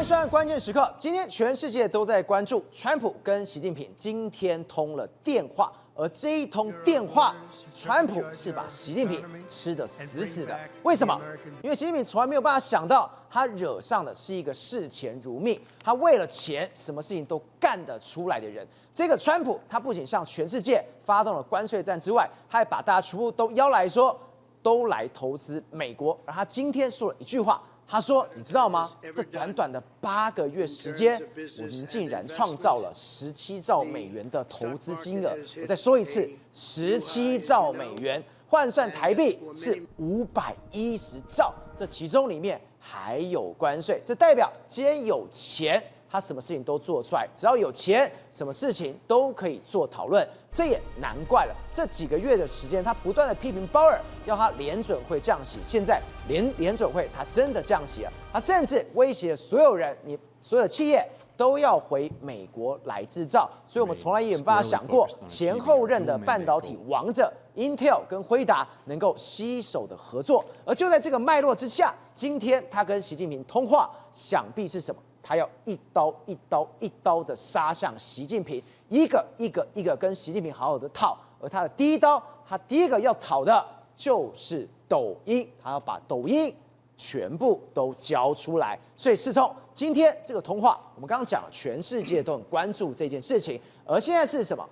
算关键时刻，今天全世界都在关注川普跟习近平今天通了电话，而这一通电话，川普是把习近平吃得死死的。为什么？因为习近平从来没有办法想到，他惹上的是一个视钱如命，他为了钱什么事情都干得出来的人。这个川普，他不仅向全世界发动了关税战之外，他还把大家全部都邀来说，都来投资美国。而他今天说了一句话。他说：“你知道吗？这短短的8个月时间，我们竟然创造了17兆美元的投资金额。我再说一次，17兆美元换算台币是510兆，这其中里面还有关税。这代表今天有钱，他什么事情都做出来。只要有钱，什么事情都可以做讨论。这也难怪了，这几个月的时间，他不断的批评鲍尔，要他联准会降息。现在联准会他真的降息了，他甚至威胁所有人，你所有的企业都要回美国来制造。所以我们从来也没办法想过，前后任的半导体王者 Intel 跟辉达能够携手的合作。而就在这个脉络之下，今天他跟习近平通话，想必是什么？他要一刀一刀一刀的杀向习近平，一个跟习近平好好的讨。而他的第一刀，他第一个要讨的就是抖音，他要把抖音全部都交出来。所以世聪，今天这个通话，我们刚刚讲了，全世界都很关注这件事情。而现在是什么？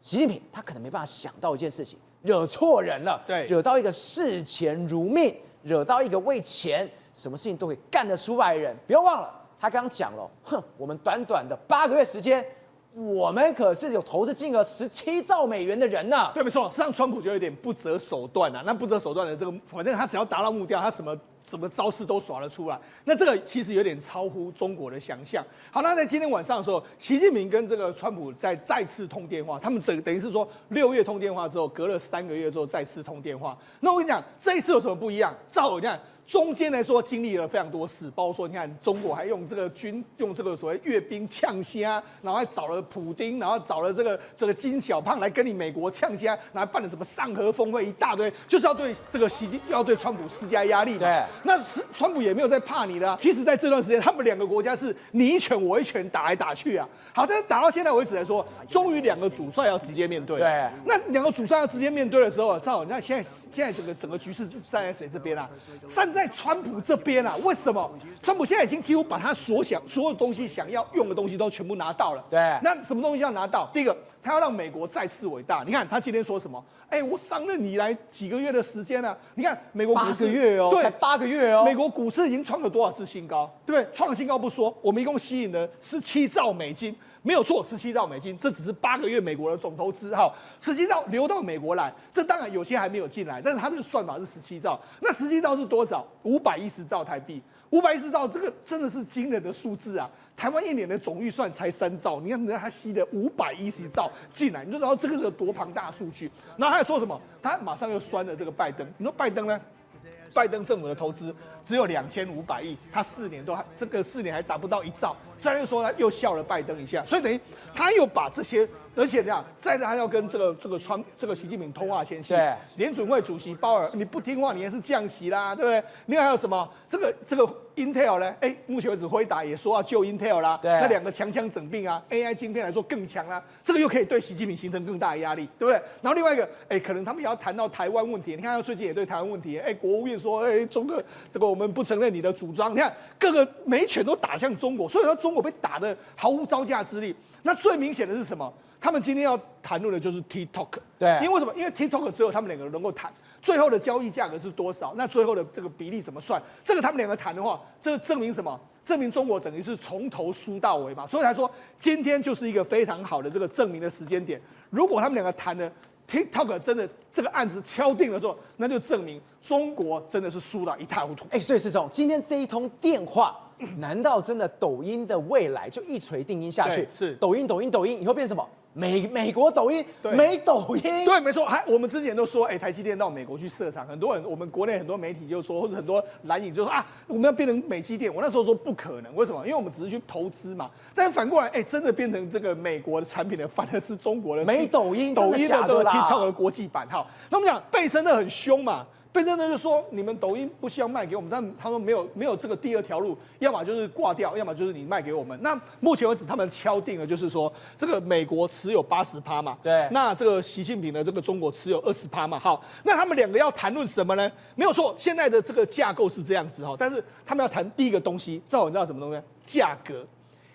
习近平他可能没办法想到一件事情，惹错人了，对，惹到一个视钱如命，惹到一个为钱什么事情都可以干得出来的人。不要忘了。他刚刚讲了，我们短短的8个月时间，我们可是有投资金额17兆美元的人呢。对，没错，实际上川普就有点不择手段啊。那不择手段的这个，反正他只要达到目标，他什么招式都耍得出来。那这个其实有点超乎中国的想象。好，那在今天晚上的时候，习近平跟这个川普再次通电话，他们等于是说6月通电话之后，隔了3个月之后再次通电话。那我跟你讲，这一次有什么不一样？照我讲。中间来说经历了非常多事，包括说你看中国还用这个所谓阅兵呛虾，然后还找了普丁，然后找了这个金小胖来跟你美国呛虾，然后办了什么上合峰会一大堆，就是要对这个要对川普施加压力嘛。对，那川普也没有在怕你的啊。其实在这段时间，他们2个国家是你一拳我一拳打来打去啊。好，但是打到现在为止来说，终于2个主帅要直接面对。对，那2个主帅要直接面对的时候，照你看现在整个局势是站在谁这边啊？站在川普这边啊？为什么？川普现在已经几乎把他所有东西想要用的东西都全部拿到了。对，那什么东西要拿到？第一个，他要让美国再次伟大。你看他今天说什么？我上任以来几个月的时间啊，你看美国股市8个月哦，对，才8个月哦，美国股市已经创了多少次新高，对不对？创了新高不说，我们一共吸引了17兆美金。没有错，17兆美金，这只是8个月美国的总投资哈，17兆流到美国来，这当然有些还没有进来，但是它这个算法是17兆，那17兆是多少？510兆台币，510兆这个真的是惊人的数字啊！台湾1年的总预算才3兆，你看人家他吸的510兆进来，你就知道这个是多庞大的数据。然后他还说什么？他马上又酸了这个拜登，你说拜登呢？拜登政府的投资只有2500亿，他4年还达不到1兆，所以他就说他又笑了拜登一下，所以等于他又把这些，而且这样，再他要跟这个习近平通话前夕，联准会主席鲍尔，你不听话，你也是降息啦，对不对？另外还有什么？这个 Intel 呢？目前为止辉达也说要救 Intel 啦，那2个强整并啊 ，AI 晶片来说更强啦，这个又可以对习近平形成更大的压力，对不对？然后另外一个，可能他们也要谈到台湾问题，你看他最近也对台湾问题，国务院说，中国这个我们不承认你的主张，你看各个每一拳都打向中国，所以说中国被打得毫无招架之力。那最明显的是什么？他们今天要谈论的就是 TikTok， 对，因为为什么？因为 TikTok 只有他们2个人能够谈。最后的交易价格是多少？那最后的这个比例怎么算？这个他们2个谈的话，这个证明什么？证明中国等于是从头输到尾嘛。所以他说，今天就是一个非常好的这个证明的时间点。如果他们2个谈的 TikTok 真的这个案子敲定了之后，那就证明中国真的是输到一塌糊涂。所以世聪，今天这一通电话，难道真的抖音的未来就一锤定音下去？是抖音以后变什么？美国抖音，美抖音，对，没错。我们之前都说，台积电到美国去设厂，很多人，我们国内很多媒体就说，或者很多蓝营就说啊，我们要变成美积电。我那时候说不可能，为什么？因为我们只是去投资嘛。但是反过来，真的变成这个美国的产品的，反而是中国的美抖音，抖音的这个 TikTok 的国际版。好，那我们讲被升的很凶嘛。贝登呢就说你们抖音不希望卖给我们，但他说没有这个第二条路，要么就是挂掉，要么就是你卖给我们。那目前为止他们敲定了，就是说这个美国持有80%嘛，对，那这个习近平的这个中国持有20%嘛。好，那他们两个要谈论什么呢？没有错，现在的这个架构是这样子哈，但是他们要谈第一个东西，赵你知道什么东西？价格。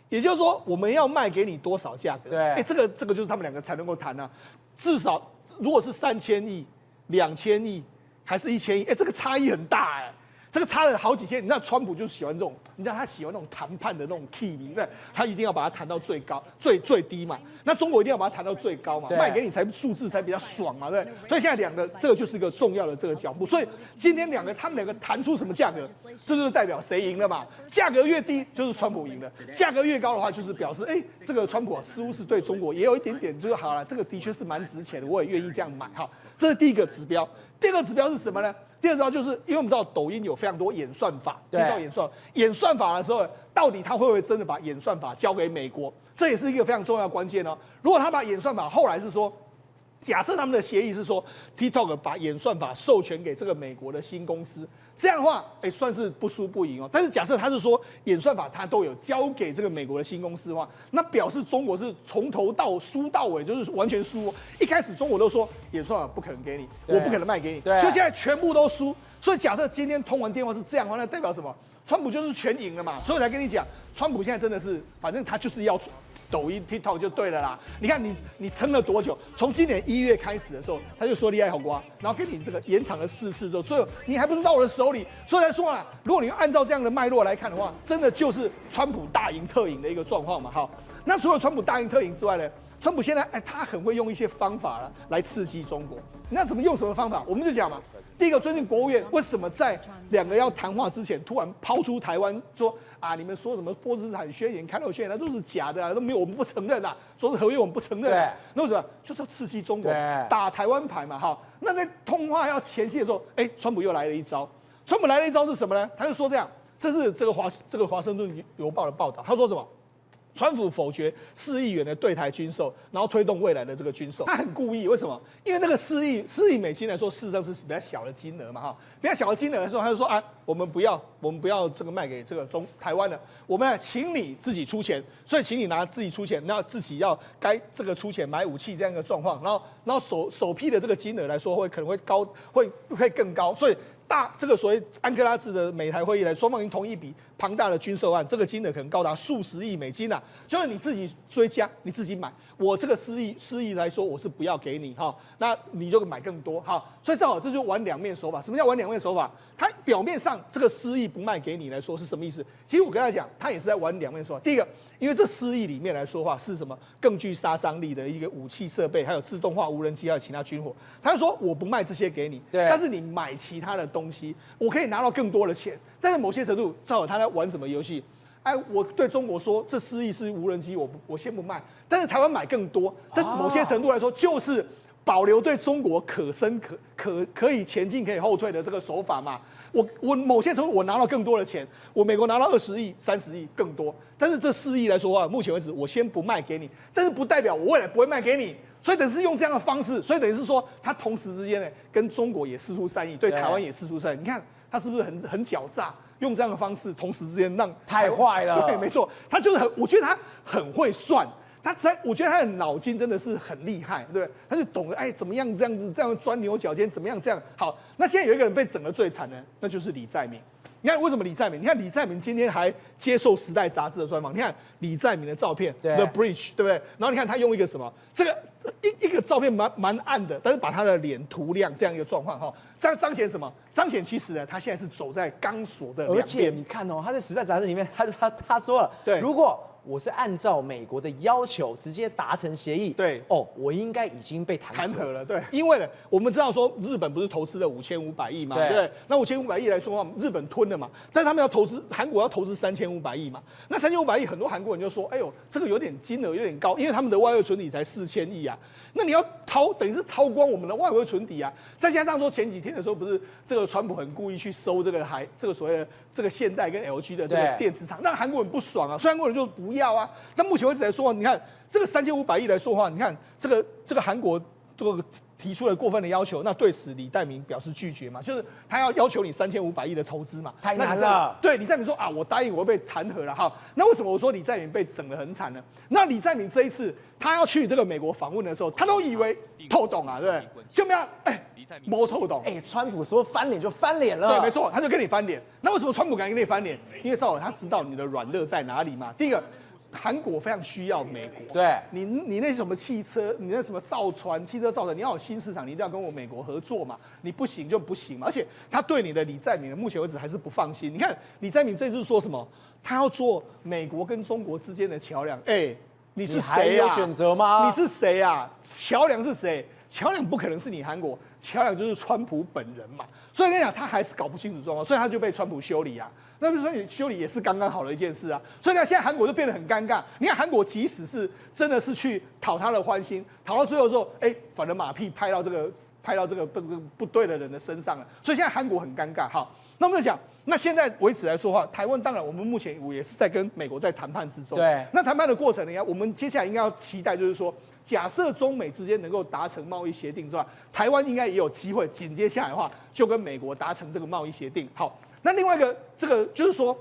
也就是说，我们要卖给你多少价格？对，这个就是他们两个才能够谈啊。至少如果是3000亿、2000亿，还是1000亿，这个差异很大这个差了好几千。你知道川普就是喜欢这种，你知道他喜欢那种谈判的那种 key 名，他一定要把它谈到最高、最低嘛。那中国一定要把它谈到最高嘛，卖给你才数字才比较爽嘛，对不对？所以现在两个这个就是一个重要的这个脚步。所以今天他们两个谈出什么价格，这就是代表谁赢了嘛。价格越低就是川普赢了，价格越高的话就是表示这个川普似乎是对中国也有一点点就是好了，这个的确是蛮值钱的，我也愿意这样买哈。这是第一个指标。第二个指标是什么呢？第二个指标就是因为我们知道抖音有非常多演算法，听到演算法的时候，到底他会不会真的把演算法交给美国？这也是一个非常重要的关键哦。如果他把演算法后来是说，假设他们的协议是说 TikTok 把演算法授权给这个美国的新公司，这样的话，算是不输不赢哦。但是假设他是说演算法他都有交给这个美国的新公司的话，那表示中国是从头到输到尾，就是完全输。一开始中国都说演算法不可能给你，我不可能卖给你，就现在全部都输。所以假设今天通完电话是这样的话，那代表什么？川普就是全赢了嘛。所以我才跟你讲，川普现在真的是，反正他就是要抖音 TikTok 就对了啦。你看你撑了多久？从今年1月开始的时候，他就说厉害好瓜，然后给你这个延长了4次之后，最后你还不是到我的手里？所以才说啦，如果你按照这样的脉络来看的话，真的就是川普大赢特赢的一个状况嘛。好，那除了川普大赢特赢之外呢，川普现在他很会用一些方法来刺激中国。那怎么用什么方法？我们就讲嘛。第一个，最近国务院为什么在两个要谈话之前，突然抛出台湾说你们说什么波茨坦宣言、开罗宣言，那都是假的都没有，我们不承认中日合约我们不承认那为什么？就是要刺激中国，打台湾牌嘛。好，那在通话要前夕的时候，川普又来了一招。川普来了一招是什么呢？他就说这样，这是这个华盛顿邮报的报道，他说什么？川普否决4亿元的对台军售，然后推动未来的这个军售，他很故意，为什么？因为那个4亿美金来说，事实上是比较小的金额嘛，哈，比较小的金额来说，他就说我们不要这个卖给这个台湾了，我们请你自己出钱，所以请你自己出钱，那自己要该这个出钱买武器这样一个状况，然后首批的这个金额来说可能会高，会更高，所以。这个所谓安哥拉治的美台会议来，双方已经同意一笔庞大的军售案，这个金额可能高达数十亿美金就是你自己追加，你自己买，我这个4亿来说，我是不要给你那你就买更多所以正好这就玩两面手法。什么叫玩两面手法？他表面上这个4亿不卖给你来说是什么意思？其实我跟他讲，他也是在玩两面手法。第一个，因为这4亿里面来说话是什么更具杀伤力的一个武器设备，还有自动化无人机，还有其他军火。他就说我不卖这些给你，但是你买其他的东西，我可以拿到更多的钱。但是某些程度，正好他在玩什么游戏？我对中国说这4亿是无人机，我先不卖，但是台湾买更多。这某些程度来说，就是保留对中国可以前进、可以后退的这个手法嘛。我某些程度我拿到更多的钱，我美国拿到20亿、30亿更多，但是这4亿来说话，目前为止我先不卖给你，但是不代表我未来不会卖给你。所以等于是用这样的方式，所以等于是说他同时之间呢，跟中国也释出善意，对台湾也释出善意。你看他是不是很狡诈？用这样的方式，同时之间让太坏了。对，没错，他就是我觉得他很会算。我觉得他的脑筋真的是很厉害，对不对？他就懂得怎么样这样子，这样钻牛角尖，怎么样这样好。那现在有一个人被整得最惨的，那就是李在明。你看为什么李在明？你看李在明今天还接受《时代》杂志的专访，你看李在明的照片 ，The Bridge， 对不对？然后你看他用一个什么？这个一个照片蛮暗的，但是把他的脸涂亮这样一个状况彰显什么？彰显其实呢，他现在是走在钢索的两边。而且你看他在《时代》杂志里面，他说了，对，如果我是按照美国的要求直接达成协议，对，我应该已经被弹劾了，对，因为呢，我们知道说日本不是投资了5500亿嘛，对不对？那5500亿来说的话，日本吞了嘛，但是他们要投资，韩国要投资3500亿嘛，那3500亿，很多韩国人就说，这个有点金额有点高，因为他们的外汇存底才4000亿啊，那你要等于是掏光我们的外汇存底啊，再加上说前几天的时候，不是这个川普很故意去收这个所谓的这个现代跟 LG 的这个电池厂，让韩国人不爽啊，所以韩国人就不要啊。那目前为止来说，你看这个3500亿来说话，你看这个韩国这个提出了过分的要求，那对此李在明表示拒绝嘛，就是他要求你3500亿的投资嘛，太难了。对，李在明说啊，我答应我会被弹劾了哈。那为什么我说李在明被整得很惨呢？那李在明这一次他要去这个美国访问的时候，他都以为透懂啊，对不对？就没有摸透懂。川普说翻脸就翻脸了。对，没错，他就跟你翻脸。那为什么川普敢跟你翻脸？因为他知道你的软肋在哪里嘛。第一个，韩国非常需要美国。对，你那什么汽车，你那什么造船、汽车造船，你要有新市场，你一定要跟我美国合作嘛。你不行就不行嘛。而且他对你的李在明，目前为止还是不放心。你看李在明这次说什么？他要做美国跟中国之间的桥梁。你是谁啊？还有选择吗？你是谁啊？桥梁是谁？桥梁不可能是你韩国，桥梁就是川普本人嘛。所以跟你讲，他还是搞不清楚状况，所以他就被川普修理啊。那比如说你修理也是刚刚好的一件事啊。所以呢，现在韩国就变得很尴尬。你看韩国即使是真的是去讨他的欢心，讨到最后之后，反正马屁拍到这个不对的人的身上了。所以现在韩国很尴尬。好，那我们就讲。那现在为止来说话，台湾当然我们目前也是在跟美国在谈判之中。对，那谈判的过程呢，我们接下来应该要期待，就是说，假设中美之间能够达成贸易协定之外，台湾应该也有机会紧接下来的话，就跟美国达成这个贸易协定。好，那另外一个这个就是说，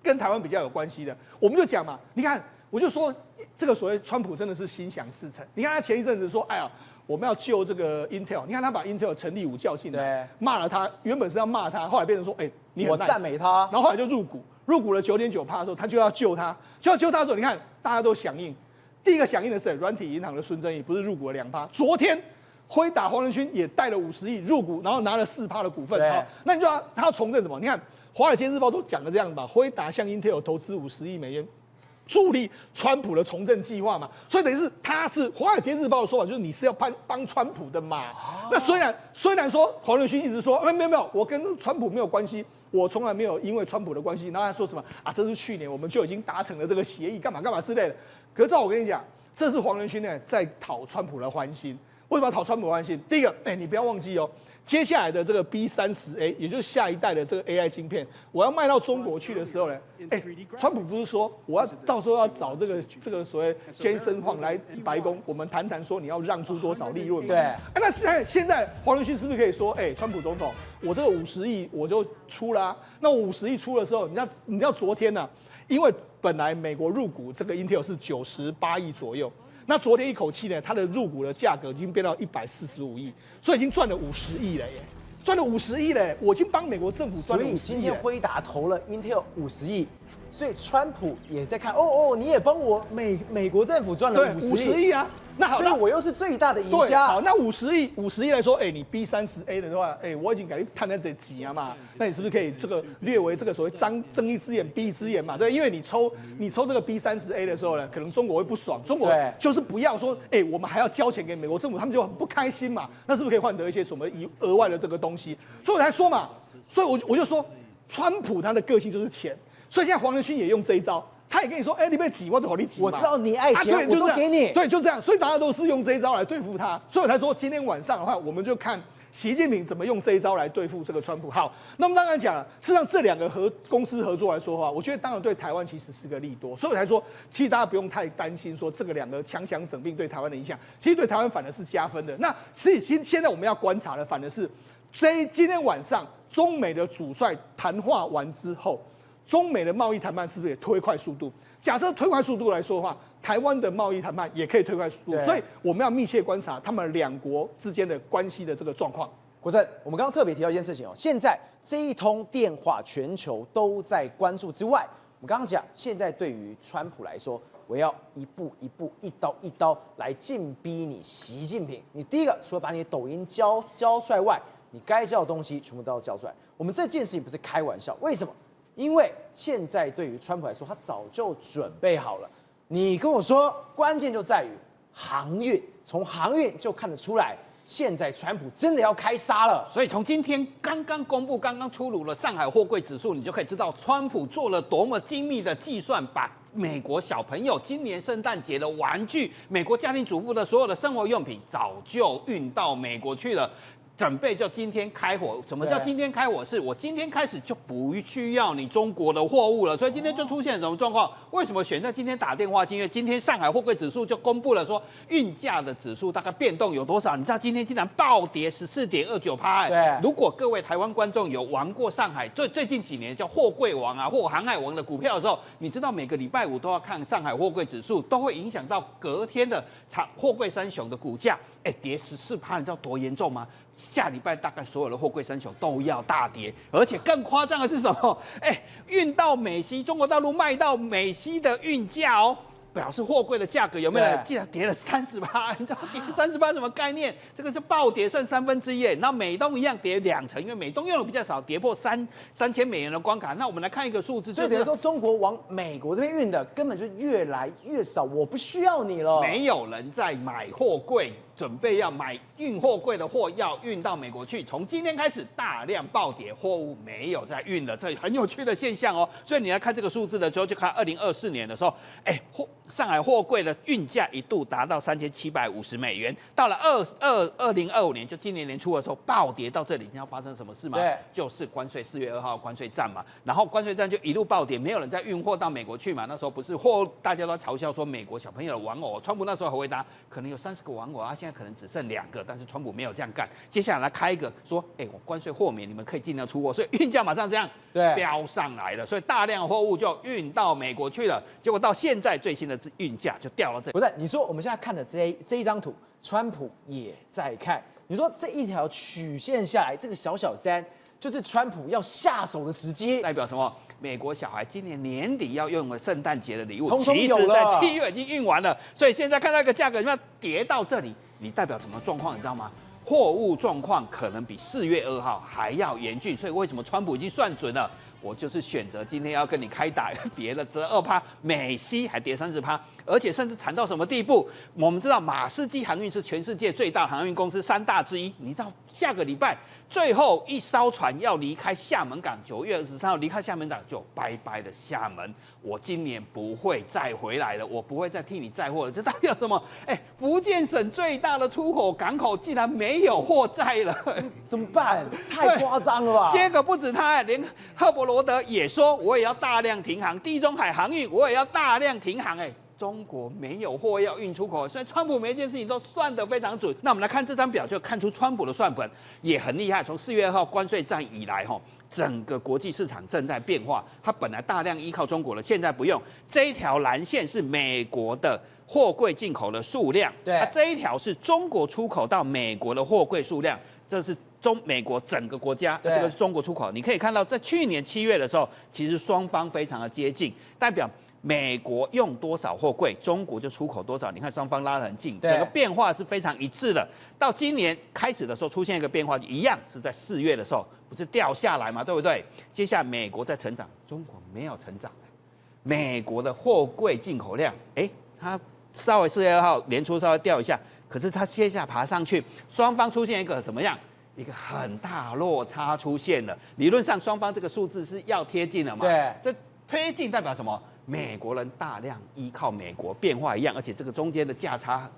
跟台湾比较有关系的，我们就讲嘛，你看，我就说这个所谓川普真的是心想事成。你看他前一阵子说，哎呀。我们要救这个 Intel， 你看他把 Intel 陈立武叫进来，骂了他，原本是要骂他，后来变成说，你很 nice， 我赞美他，然后后来就入股了9.9%的时候，他就要救他，救他的时候，你看大家都响应，第一个响应的是软体银行的孙正义，不是入股了2%，昨天辉达黄仁勋也带了50亿入股，然后拿了4%的股份，好，那你就他要重振什么？你看华尔街日报都讲了这样吧，辉达向 Intel 投资50亿美元。助力川普的从政计划嘛，所以等于是他是华尔街日报的说法，就是你是要帮川普的嘛。那虽然说黄仁勋一直说没有，我跟川普没有关系，我从来没有因为川普的关系，然后他说什么啊？这是去年我们就已经达成了这个协议，干嘛之类的。可是照我跟你讲，这是黄仁勋呢在讨川普的欢心。为什么要讨川普的欢心？第一个，你不要忘记哦。接下来的这个 B30A， 也就是下一代的这个 AI 晶片，我要卖到中国去的时候呢，川普不是说我要到时候要找这个所谓 Jensen Huang 来白宫，我们谈说你要让出多少利润嘛？对。那现在黄仁勋是不是可以说，川普总统，我这个50亿我就出了啊？那我50亿出的时候，你知道昨天呢，因为本来美国入股这个 Intel 是98亿左右。那昨天一口气呢，它的入股的价格已经变到145亿，所以已经赚了50亿了耶，赚了50亿嘞！我已经帮美国政府赚了50亿。所以今天辉达投了 Intel 50亿，所以川普也在看，你也帮我美国政府赚了50亿啊。那好，所以我又是最大的赢家。好，那50亿来说，你 B30A 的话，我已经给你摊在这几啊嘛，那你是不是可以这个略为这个所谓睁一只眼闭一只眼嘛？对，因为你抽这个 B30A 的时候呢，可能中国会不爽，中国就是不要说，我们还要交钱给美国政府，他们就很不开心嘛。那是不是可以换得一些什么额外的这个东西？所以我才说嘛，所以我就说，川普他的个性就是钱，所以现在黄仁勋也用这一招。他也跟你说，你被挤，我都好你挤。我知道你爱钱，我都给你。对，就这样。所以大家都是用这一招来对付他。所以我才说，今天晚上的话，我们就看习近平怎么用这一招来对付这个川普。好，那么刚才讲了，事实上这两个公司合作来说的话，我觉得当然对台湾其实是个利多。所以我才说，其实大家不用太担心说这个两个强强整并对台湾的影响，其实对台湾反而是加分的。那所以现在我们要观察的，反而是今天晚上中美的主帅谈话完之后。中美的贸易谈判是不是也推快速度？假设推快速度来说的话，台湾的贸易谈判也可以推快速度，所以我们要密切观察他们两国之间的关系的这个状况。国正，我们刚刚特别提到一件事情哦，现在这一通电话全球都在关注之外，我们刚刚讲，现在对于川普来说，我要一步一步、一刀一刀来进逼你习近平。你第一个，除了把你的抖音交出来外，你该交的东西全部都要交出来。我们这件事情不是开玩笑，为什么？因为现在对于川普来说，他早就准备好了。你跟我说，关键就在于航运，从航运就看得出来，现在川普真的要开杀了。所以从今天刚刚出炉了上海货柜指数，你就可以知道川普做了多么精密的计算，把美国小朋友今年圣诞节的玩具、美国家庭主妇的所有的生活用品，早就运到美国去了。准备就今天开火。什么叫今天开火？是我今天开始就不需要你中国的货物了。所以今天就出现什么状况？为什么选在今天打电话？因为今天上海货柜指数就公布了说运价的指数大概变动有多少？你知道今天竟然暴跌14.29%。对，如果各位台湾观众有玩过上海最近几年叫货柜王啊或航海王的股票的时候，你知道每个礼拜五都要看上海货柜指数，都会影响到隔天的货柜三雄的股价。跌14%，你知道多严重吗？下礼拜大概所有的货柜三雄都要大跌，而且更夸张的是什么？运到美西，中国大陆卖到美西的运价哦，表示货柜的价格有没有？竟然跌了30%，你知道跌30%什么概念？这个是暴跌剩1/3。那美东一样跌2成，因为美东用的比较少，跌破3000美元的关卡。那我们来看一个数字，所以等于说中国往美国这边运的根本就越来越少，我不需要你了，没有人在买货柜。准备要买运货柜的货要运到美国去，从今天开始大量暴跌，货物没有再运了，这很有趣的现象哦。所以你来看这个数字的时候，就看2024年的时候，上海货柜的运价一度达到3750美元，到了2025年，就今年年初的时候暴跌到这里，你知道发生什么事吗？对，就是关税4月2号关税战嘛，然后关税战就一路暴跌，没有人再运货到美国去嘛。那时候不是大家都嘲笑说美国小朋友的玩偶，川普那时候还回答可能有30个玩偶啊，现在可能只剩2个，但是川普没有这样干。接下来开一个说，我关税豁免，你们可以尽量出货，所以运价马上这样飙上来了，所以大量货物就运到美国去了。结果到现在最新的运价就掉到这里。不是，你说我们现在看的这一张图，川普也在看。你说这一条曲线下来，这个小山就是川普要下手的时机，代表什么？美国小孩今年年底要用的圣诞节的礼物，通通其实在7月已经运完了，所以现在看到一个价格要跌到这里，你代表什么状况？你知道吗？货物状况可能比4月2号还要严峻，所以为什么川普已经算准了？我就是选择今天要跟你开打，跌了12%，美西还跌30%，而且甚至惨到什么地步？我们知道马士基航运是全世界最大航运公司3大之一，你到下个礼拜最后一艘船要离开厦门港，9月23号离开厦门港就拜拜的厦门，我今年不会再回来了，我不会再替你载货了。这代表什么？福建省最大的出口港口竟然没有货载了，怎么办？太夸张了吧！结果不止他，连赫伯罗德也说，我也要大量停航，地中海航运我也要大量停航。中国没有货要运出口，所以川普每一件事情都算得非常准。那我们来看这张表，就看出川普的算盘也很厉害。从4月2号关税战以来，整个国际市场正在变化。它本来大量依靠中国了，现在不用。这一条蓝线是美国的货柜进口的数量，对，这一条是中国出口到美国的货柜数量，这是美国整个国家，这个是中国出口。你可以看到，在去年7月的时候，其实双方非常的接近，代表美国用多少货柜，中国就出口多少。你看双方拉得很近，整个变化是非常一致的。到今年开始的时候，出现一个变化，一样是在4月的时候，不是掉下来嘛，对不对？接下来美国在成长，中国没有成长。美国的货柜进口量，它稍微4月2号年初稍微掉一下，可是它接下来爬上去，双方出现一个怎么样？一个很大落差出现了。理论上双方这个数字是要贴近了嘛？对，这贴近代表什么？美国人大量依靠美国，变化一样，而且这个中间的价差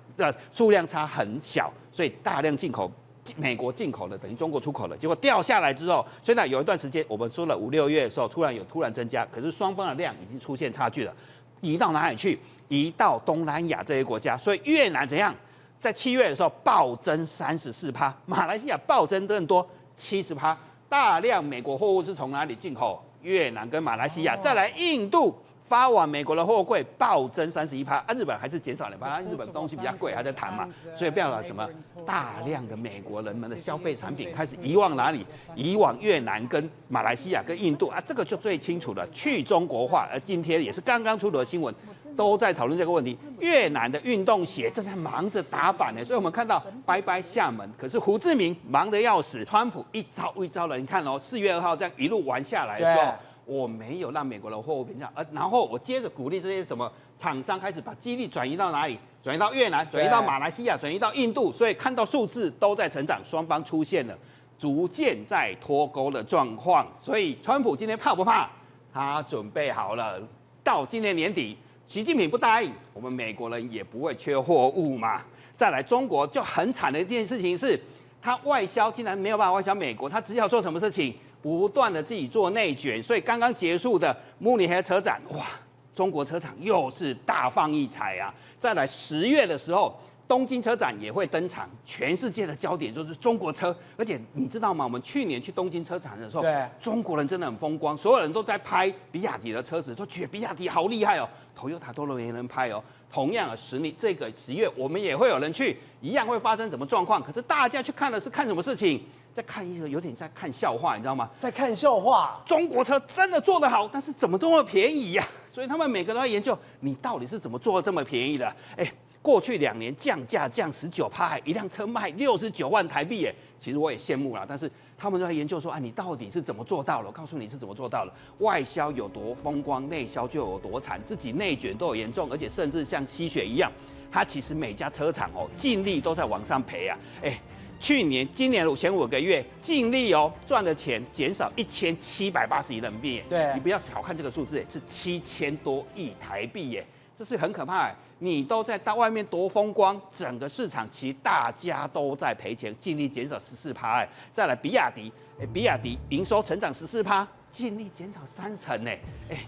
数量差很小，所以大量进口，美国进口的等于中国出口了，结果掉下来之后，虽然有一段时间我们说了5、6月的时候突然增加，可是双方的量已经出现差距了，移到哪里去？移到东南亚这些国家，所以越南怎样？在7月的时候暴增34%，马来西亚暴增更多70%，大量美国货物是从哪里进口？越南跟马来西亚，再来印度。发往美国的货柜暴增31%，日本还是减少2%，日本东西比较贵，还在谈嘛，所以变了什么？大量的美国人们的消费产品开始移往哪里？移往越南、跟马来西亚、跟印度这个就最清楚了，去中国化。而今天也是刚刚出的新闻，都在讨论这个问题。越南的运动鞋正在忙着打板呢，所以我们看到拜拜厦门，可是胡志明忙得要死，川普一招一招了。你看4月2号这样一路玩下来的时候。我没有让美国的货物平价，然后我接着鼓励这些什么厂商开始把基地转移到哪里？转移到越南，转移到马来西亚，转移到印度，所以看到数字都在成长，双方出现了逐渐在脱钩的状况。所以川普今天怕不怕？他准备好了，到今年年底，习近平不答应，我们美国人也不会缺货物嘛。再来，中国就很惨的一件事情是。它外销竟然没有办法外销美国，它只好做什么事情？不断的自己做内卷。所以刚刚结束的慕尼黑车展，哇，中国车厂又是大放异彩啊！再来10月的时候，东京车展也会登场，全世界的焦点就是中国车。而且你知道吗？我们去年去东京车展的时候，对，中国人真的很风光，所有人都在拍比亚迪的车子，都觉得比亚迪好厉害哦。Toyota 都没人拍哦。同样的这个10月，我们也会有人去，一样会发生什么状况？可是大家去看的是看什么事情？在看一个有点在看笑话，你知道吗？在看笑话。中国车真的做得好，但是怎么这么便宜呀？所以他们每个都在研究，你到底是怎么做的这么便宜的？过去2年降价降19%，一辆车卖69万台币耶。其实我也羡慕啦，但是他们都在研究说，你到底是怎么做到了？我告诉你是怎么做到了。外销有多风光，内销就有多惨，自己内卷都有严重，而且甚至像吸血一样，它其实每家车厂净利都在往上赔啊。今年前5个月净利赚的钱减少1780亿人民币耶。对，你不要小看这个数字，是7000多亿台币耶。这是很可怕的，你都在外面多风光，整个市场其实大家都在赔钱，净利减少14%。再来比亚迪，比亚迪营收成长14%，净利减少30%呢，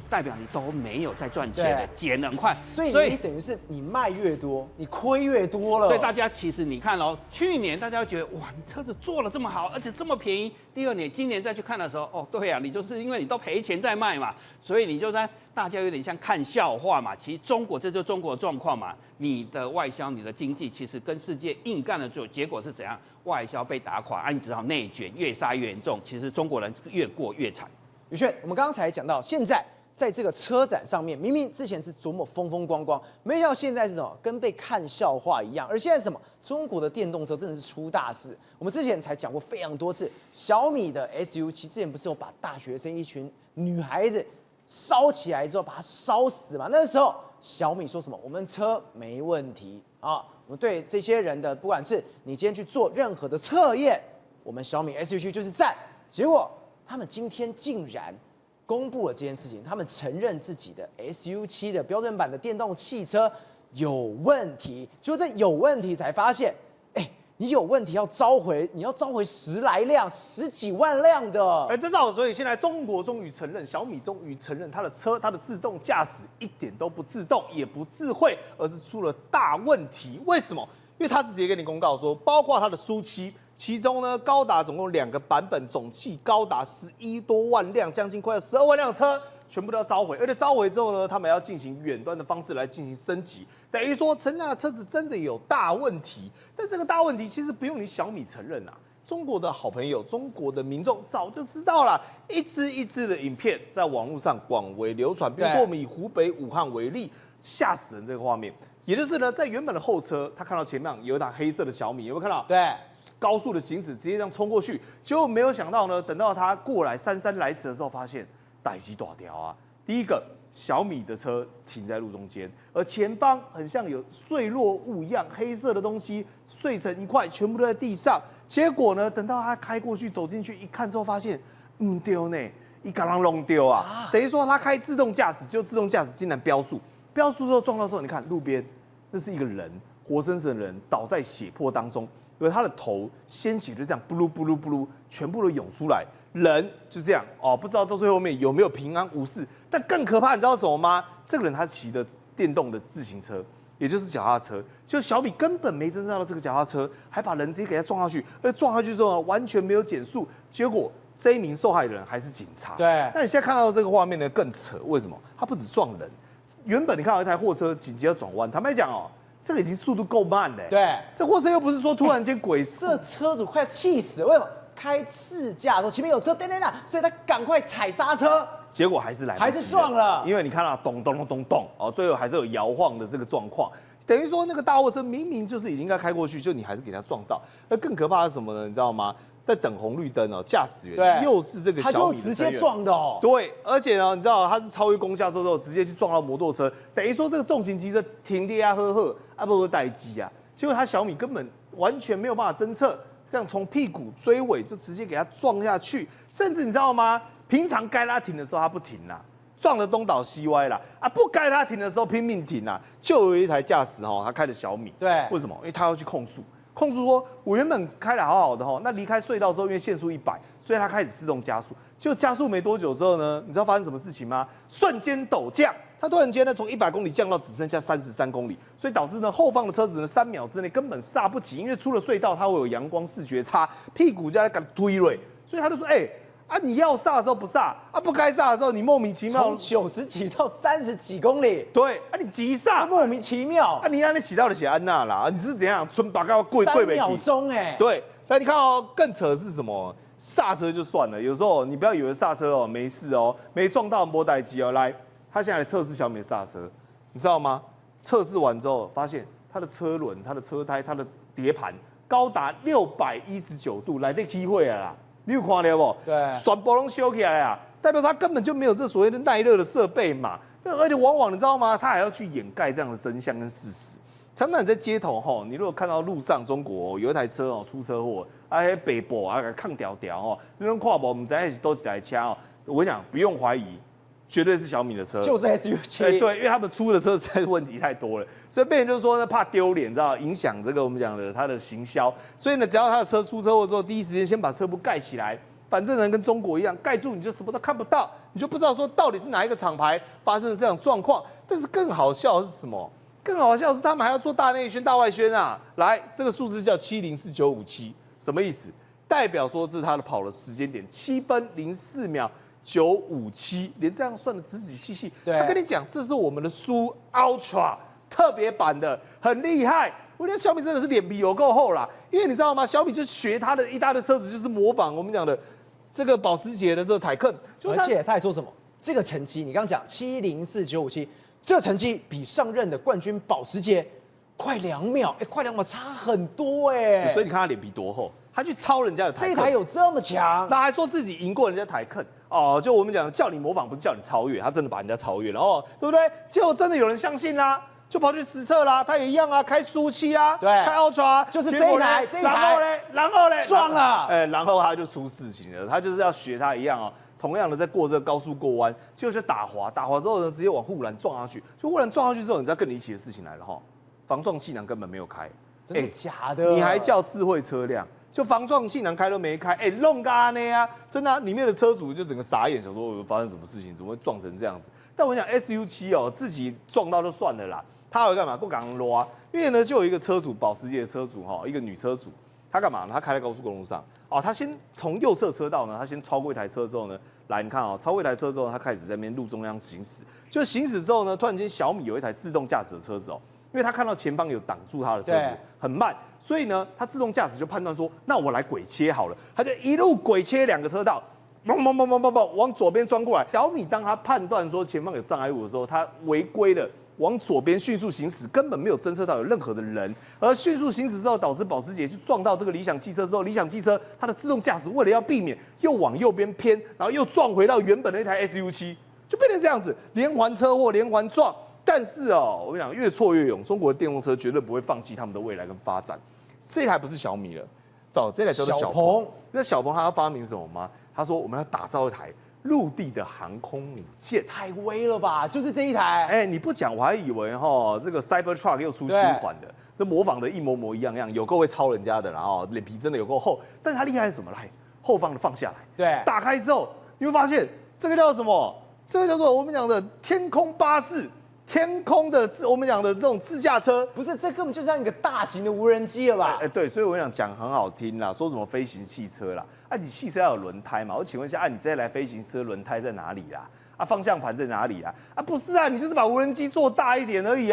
代表你都没有在赚钱的，减得很快。所以你等于是你卖越多，你亏越多了。所以大家其实你看去年大家会觉得哇，你车子做了这么好，而且这么便宜。第2年，今年再去看的时候，对啊，你就是因为你都赔钱在卖嘛，所以你就在大家有点像看笑话嘛。其实这就是中国的状况嘛，你的外销、你的经济其实跟世界硬干的结果是怎样？外销被打垮，你只好内卷，越杀越严重。其实中国人越过越惨。宇轩，我们刚刚才讲到，现在在这个车展上面，明明之前是多么风风光光，没想到现在是什么，跟被看笑话一样。而现在是什么？中国的电动车真的是出大事。我们之前才讲过非常多次，小米的 SU7之前不是有把大学生一群女孩子烧起来之后把它烧死嘛？那时候小米说什么？我们车没问题啊，我们对这些人的，不管是你今天去做任何的测验，我们小米 SU7就是赞。结果他们今天竟然公布了这件事情，他们承认自己的 SU7的标准版的电动汽车有问题，就在有问题才发现，你有问题要召回，你要召回10来辆、10几万辆的。这是好，所以现在中国终于承认，小米终于承认它的车，它的自动驾驶一点都不自动，也不智慧，而是出了大问题。为什么？因为它是直接跟你公告说，包括它的SU7。其中呢，高达总共2个版本，总计高达11多万辆，将近快要12万辆的车，全部都要召回。而且召回之后呢，他们要进行远端的方式来进行升级，等于说陈亮的车子真的有大问题。但这个大问题其实不用你小米承认啊，中国的好朋友、中国的民众早就知道了，一支的影片在网络上广为流传。比如说我们以湖北武汉为例，吓死人这个画面，也就是呢，在原本的后车，他看到前面有一台黑色的小米，有没有看到？对。高速的行驶，直接这样冲过去，结果没有想到呢，等到他过来姗姗来迟的时候，发现代机大条啊！第一个，小米的车停在路中间，而前方很像有碎落物一样，黑色的东西碎成一块，全部都在地上。结果呢，等到他开过去走进去一看之后，发现丢呢，一刚刚弄丢啊！等于说他开自动驾驶，就自动驾驶竟然飙速，飙速之后撞到之后，你看路边那是一个人，活生生的人倒在血泊当中。因为他的头鲜血就这样布噜布噜布噜，全部都涌出来，人就这样不知道到最后面有没有平安无事。但更可怕，你知道什么吗？这个人他骑的电动的自行车，也就是脚踏车，就小米根本没侦测到这个脚踏车，还把人直接给他撞下去，而撞下去之后呢，完全没有减速，结果这一名受害人还是警察。对，那你现在看到这个画面呢，更扯，为什么？他不止撞人，原本你看到一台货车紧急要转弯，坦白讲这个已经速度够慢了。对，这货车又不是说突然间鬼速，这车主快气死了。为什么？开试驾的时候前面有车，噔，所以他赶快踩刹车，结果还是来不及，还是撞了。因为你看到咚咚咚咚咚最后还是有摇晃的这个状况。等于说那个大货车明明就是已经该开过去，就你还是给它撞到。那更可怕的是什么呢？你知道吗？在等红绿灯驾驶员又是这个小米的，他就直接撞的对，而且呢，你知道他是超越公交之后直接去撞到摩托车，等于说这个重型机车停跌啊不会待机啊，结果他小米根本完全没有办法侦测，这样从屁股追尾就直接给他撞下去，甚至你知道吗？平常该他停的时候他不停啦，撞得东倒西歪啦，不该他停的时候拼命停啦，就有一台驾驶他开的小米，对，为什么？因为他要去控诉。控诉说，我原本开得好好的那离开隧道之后，因为限速100，所以它开始自动加速。就加速没多久之后呢，你知道发生什么事情吗？瞬间陡降，它突然间呢从100公里降到只剩下33公里，所以导致呢后方的车子呢3秒之内根本刹不及，因为出了隧道它会有阳光视觉差，屁股就在敢推锐，所以他就说，你要刹的时候不刹，不该刹的时候你莫名其妙从90几到30几公里，对，你急刹，莫名其妙，你按那洗到的写安娜啦，你是怎样存把高跪3秒钟对，但你看更扯的是什么？刹车就算了，有时候你不要以为刹车没事没撞到摸待机来，他现在测试小米的刹车，你知道吗？测试完之后发现它的车轮、它的车胎、它的碟盘高达619度，来得机会啦。你有看到不？对，全部都修起来啊，代表它根本就没有这所谓的耐热的设备嘛。而且往往你知道吗？它还要去掩盖这样的真相跟事实。常常你在街头你如果看到路上中国有一台车出车祸，北部抗屌屌那种跨博，我们在一起都几台车我跟你讲，不用怀疑，绝对是小米的车，就是 SU7。对，因为他们出的车实在问题太多了，所以被人就说呢，怕丢脸，知道影响这个我们讲的它的行销，所以呢，只要他的车出车祸之后，第一时间先把车部盖起来，反正呢跟中国一样，盖住你就什么都看不到，你就不知道说到底是哪一个厂牌发生了这样状况。但是更好笑的是什么？更好笑的是他们还要做大内宣、大外宣啊！来，这个数字叫704957，什么意思？代表说这是他的跑的时间点7分04秒957，连这样算的仔仔细细。对，他跟你讲，这是我们的苏 Ultra 特别版的，很厉害。我觉得小米真的是脸皮有够厚啦，因为你知道吗？小米就学他的一大堆车子，就是模仿我们讲的这个保时捷的这个凯肯，而且他还说什么？这个成绩，你刚刚讲704957，这个成绩比上任的冠军保时捷快2秒，快2秒差很多所以你看他脸皮多厚，他去抄人家的凯肯，这一台有这么强，那还说自己赢过人家凯肯就我们讲叫你模仿，不是叫你超越，他真的把人家超越了对不对？结果真的有人相信啦。就跑去实测啦，他也一样啊，开苏7啊，对，开 Ultra，就是这一台，然后嘞，撞了，然后他就出事情了，他就是要学他一样同样的在过这个高速过弯，结果就打滑之后呢，直接往护栏撞上去，就护栏撞上去之后，你知道更离奇的事情来了防撞气囊根本没有开，真的假的？你还叫智慧车辆？就防撞气囊开都没开，弄干呢啊！真的里面的车主就整个傻眼，想说发生什么事情，怎么会撞成这样子？但我讲 SU7自己撞到就算了啦，他会干嘛？过港路啊！因为呢，就有一个车主，保时捷的车主一个女车主，她干嘛呢？她开在高速公路上她先从右侧车道呢，她先超过一台车之后呢，来你看超过一台车之后，她开始在那边路中央行驶，就行驶之后呢，突然间小米有一台自动驾驶的车子因为他看到前方有挡住他的车子很慢，所以呢，他自动驾驶就判断说，那我来鬼切好了，他就一路鬼切2个车道，往左边钻过来。小米当他判断说前方有障碍物的时候，他违规了，往左边迅速行驶，根本没有侦测到有任何的人，而迅速行驶之后导致保时捷去撞到这个理想汽车之后，理想汽车它的自动驾驶为了要避免，又往右边偏，然后又撞回到原本的一台 SU7，就变成这样子，连环车祸，连环撞。但是我跟你讲，越挫越勇，中国的电动车绝对不会放弃他们的未来跟发展。这台不是小米了，这台叫做小鹏。那小鹏他要发明什么吗？他说我们要打造一台陆地的航空母舰。太威了吧！就是这一台。你不讲我还以为这个 Cybertruck 又出新款的，这模仿的一模一样，有够会抄人家的啦脸皮真的有够厚。但是它厉害是什么？来，后方的放下来，对，打开之后你会发现这个叫什么？这个叫做我们讲的天空巴士。天空的我们讲的这种自驾车，不是，这根本就像一个大型的无人机了吧？对，所以我讲很好听啦，说什么飞行汽车啦，你汽车要有轮胎嘛？我请问一下，你这台飞行车轮胎在哪里啦？方向盘在哪里啦？不是你就是把无人机做大一点而已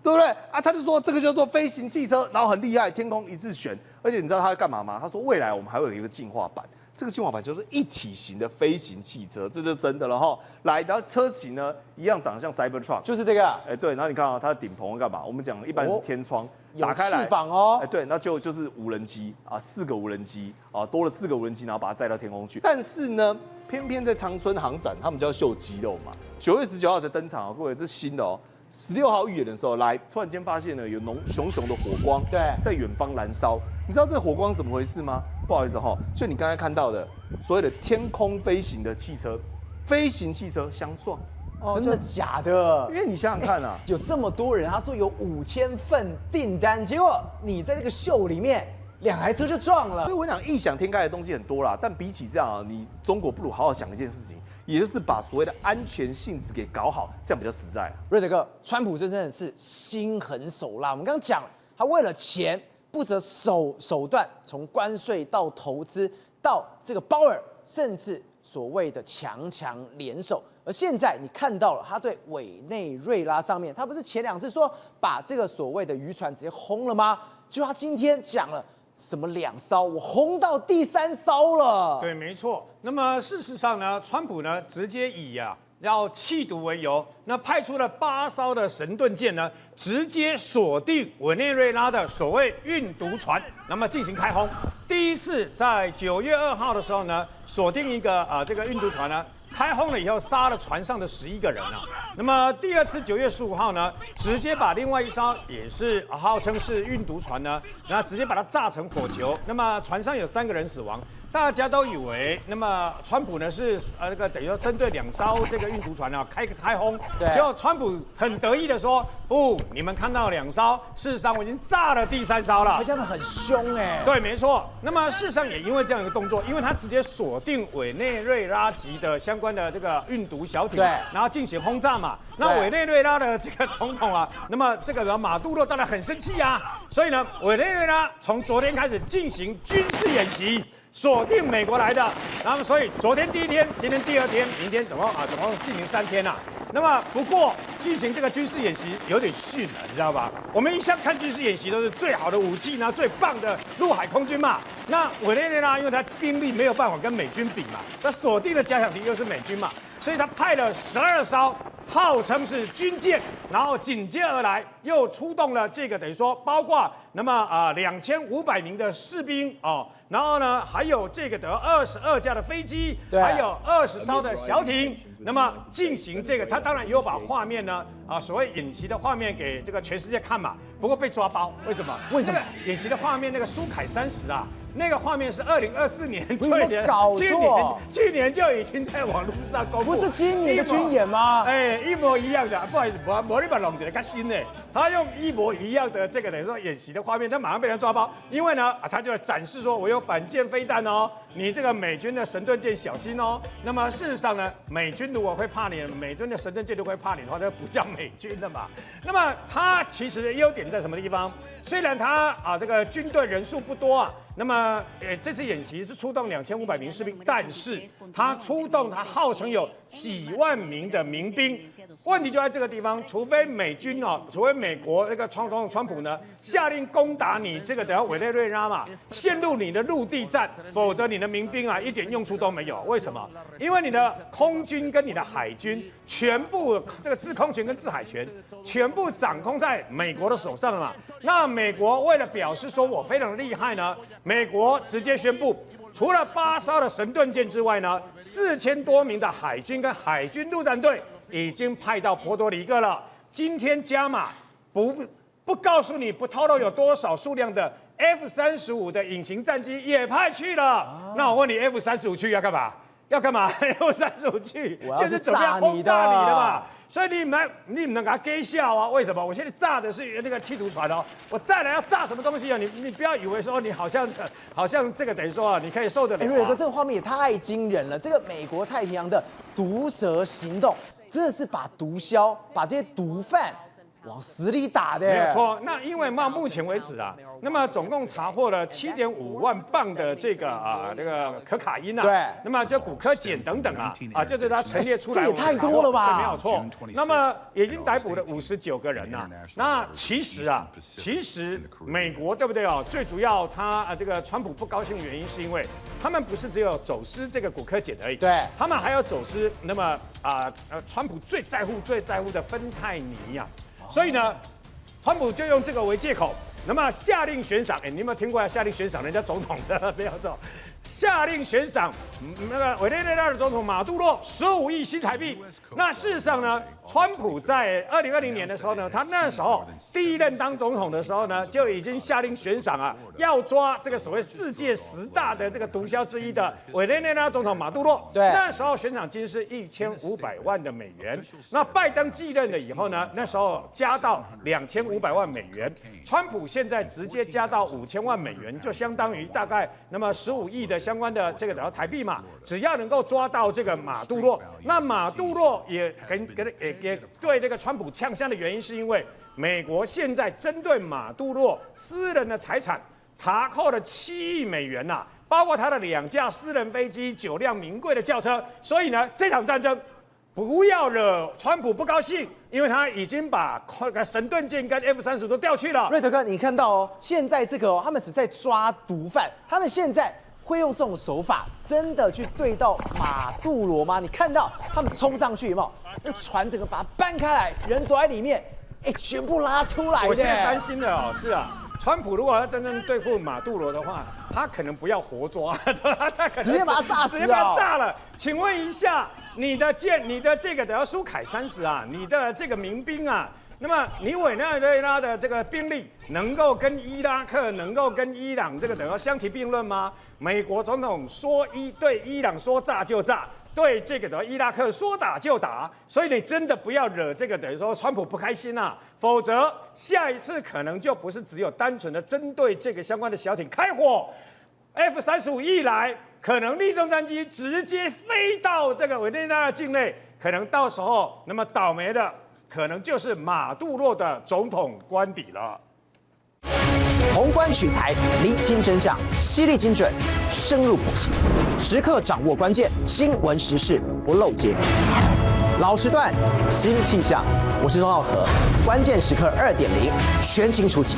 对不对？他就说这个叫做飞行汽车，然后很厉害，天空一次选，而且你知道他会干嘛吗？他说未来我们还会有一个进化版。这个进化版就是一体型的飞行汽车，这就是真的了来，然后车型呢一样长得像 Cybertruck， 就是这个。对，然后你看它的顶棚干嘛？我们讲一般是天窗，打开来，有翅膀对，那就是无人机4个无人机多了4个无人机，然后把它载到天空去。但是呢，偏偏在长春航展，他们就要秀肌肉嘛。9月19号才登场各位，这是新的16号预演的时候来，突然间发现呢有熊熊的火光，在远方燃烧。你知道这个火光怎么回事吗？不好意思就你刚才看到的所谓的天空飞行的汽车，飞行汽车相撞真的假的？因为你想想看啊，有这么多人，他说有5000份订单，结果你在这个秀里面2台车就撞了。所以我讲异想天开的东西很多啦，但比起这样啊，你中国不如好好想一件事情，也就是把所谓的安全性质给搞好，这样比较实在。瑞德哥，川普真的是心狠手辣。我们刚刚讲了，他为了钱不择手段，从关税到投资到这个鲍尔，甚至所谓的强联手。而现在你看到了，他对委内瑞拉上面，他不是前2次说把这个所谓的渔船直接轰了吗？就他今天讲了什么2艘，我轰到第3艘了。对，没错。那么事实上呢，川普呢直接以要弃毒为由，那派出了8艘的神盾舰呢，直接锁定委内瑞拉的所谓运毒船，那么进行开轰。第一次在9月2号的时候呢，锁定一个这个运毒船呢。开轰了以后，杀了船上的11个人啊。那么第2次9月15号呢，直接把另外一艘也是号称是运毒船呢，然后直接把它炸成火球。那么船上有3个人死亡。大家都以为，那么川普呢是这个等于说针对2艘这个运毒船啊开轰，结果川普很得意的说，不，你们看到2艘，事实上我已经炸了第3艘了，而且他们很凶哎。对，没错。那么事实上也因为这样一个动作，因为他直接锁定委内瑞拉籍的相关的这个运毒小艇，对，然后进行轰炸嘛。那委内瑞拉的这个总统啊，那么这个马杜罗当然很生气啊，所以呢，委内瑞拉从昨天开始进行军事演习。锁定美国来的，那么所以昨天第1天，今天第2天，明天总共进行3天了。那么不过进行这个军事演习有点逊了，你知道吧？我们一向看军事演习都是最好的武器，然后最棒的陆海空军嘛。那委内瑞拉因为它兵力没有办法跟美军比嘛，那锁定的假想敌又是美军嘛，所以他派了12艘。号称是军舰，然后紧接而来又出动了这个等于说包括那么2500名的士兵哦，然后呢还有这个22架的飞机，还有20艘的小艇，那么进行这个，他当然也有把画面呢所谓演习的画面给这个全世界看嘛，不过被抓包，为什么？为什么？演习的画面那个苏凯30啊。那个画面是2024年，去年就已经在网络上公布，不是今年的军演吗？一模一样的，不好意思，我你把弄起来更新的，他用一模一样的这个等于说演习的画面，他马上被人抓包，因为呢，他就展示说我有反舰飞弹哦，你这个美军的神盾舰小心哦。那么事实上呢，美军如果会怕你，美军的神盾舰如果会怕你的话，就不叫美军了嘛。那么它其实的优点在什么地方？虽然它这个军队人数不多啊。那么，这次演习是出动2500名士兵，但是他号称有几万名的民兵。问题就在这个地方，除非美军除非美国那个总统川普呢下令攻打你这个委内瑞拉嘛，陷入你的陆地战，否则你的民兵一点用处都没有。为什么？因为你的空军跟你的海军全部这个制空权跟制海权全部掌控在美国的手上了嘛。那美国为了表示说我非常厉害呢，美国直接宣布，除了8艘的神盾舰之外呢，4000多名的海军跟海军陆战队已经派到波多黎各了。今天加码，不告诉你，不透露有多少数量的 F-35的隐形战机也派去了。那我问你 ，F-35去要干嘛？要干嘛？F-35去就是准备要轰炸你的嘛。所以你们能给他给笑啊？为什么？我现在炸的是那个气毒船哦，我再来要炸什么东西啊？你不要以为说你好像这个等于说你可以受得了。瑞哥，这个画面也太惊人了！这个美国太平洋的毒蛇行动，真的是把毒枭、把这些毒贩往死里打的。没有错。那因为到目前为止那么总共查获了7.5万磅的这个可卡因对，那么就古柯碱等等就是它陈列出来，这也太多了吧？没有错。那么已经逮捕了59个人那其实美国对不对最主要他这个川普不高兴的原因是因为他们不是只有走私这个古柯碱而已，对，他们还要走私那么川普最在乎的芬太尼所以呢，川普就用这个为借口。那么下令悬赏，你有没有听过下令悬赏人家总统的？没有错，下令悬赏那个委内瑞拉的总统马杜罗15亿新台币。那事实上呢，川普在2020年的时候呢，他那时候第一任当总统的时候呢，就已经下令悬赏啊，要抓这个所谓世界10大的这个毒枭之一的委内瑞拉总统马杜罗。对，那时候悬赏金是1500万的美元。那拜登继任了以后呢，那时候加到2500万美元。川普现在直接加到5000万美元，就相当于大概那么15亿的相关的这个台币嘛。只要能够抓到这个马杜罗，那马杜罗也对这个川普呛香的原因，是因为美国现在针对马杜罗私人的财产查扣了7亿美元呐、包括他的2架私人飞机、9辆名贵的轿车。所以呢，这场战争不要惹川普不高兴，因为他已经把神盾舰跟 F-35都调去了。瑞德哥，你看到哦，现在这个他们只在抓毒贩，他们现在会用这种手法，真的去对到马杜罗吗？你看到他们冲上去有没有？那船整个把它搬开来，人躲在里面，全部拉出来的。我现在担心的哦，是啊，川普如果要真正对付马杜罗的话，他可能不要活抓，他可能直接把他炸死，直接把他炸了。请问一下，你的这个的苏凯30啊，你的这个民兵啊。那么，你委内瑞拉的这个兵力能够跟伊拉克、能够跟伊朗这个等于相提并论吗？美国总统对伊朗说炸就炸，对这个的伊拉克说打就打，所以你真的不要惹这个等于说川普不开心啊，否则下一次可能就不是只有单纯的针对这个相关的小艇开火 ，F-35一来，可能利重战机直接飞到这个委内瑞拉境内，可能到时候那么倒霉的。可能就是马杜罗的总统官邸了。宏观取材，厘清真相，犀利精准，深入剖析，时刻掌握关键新闻时事，不漏接。老时段，新气象，我是钟浩和，关键时刻2.0，全新出击。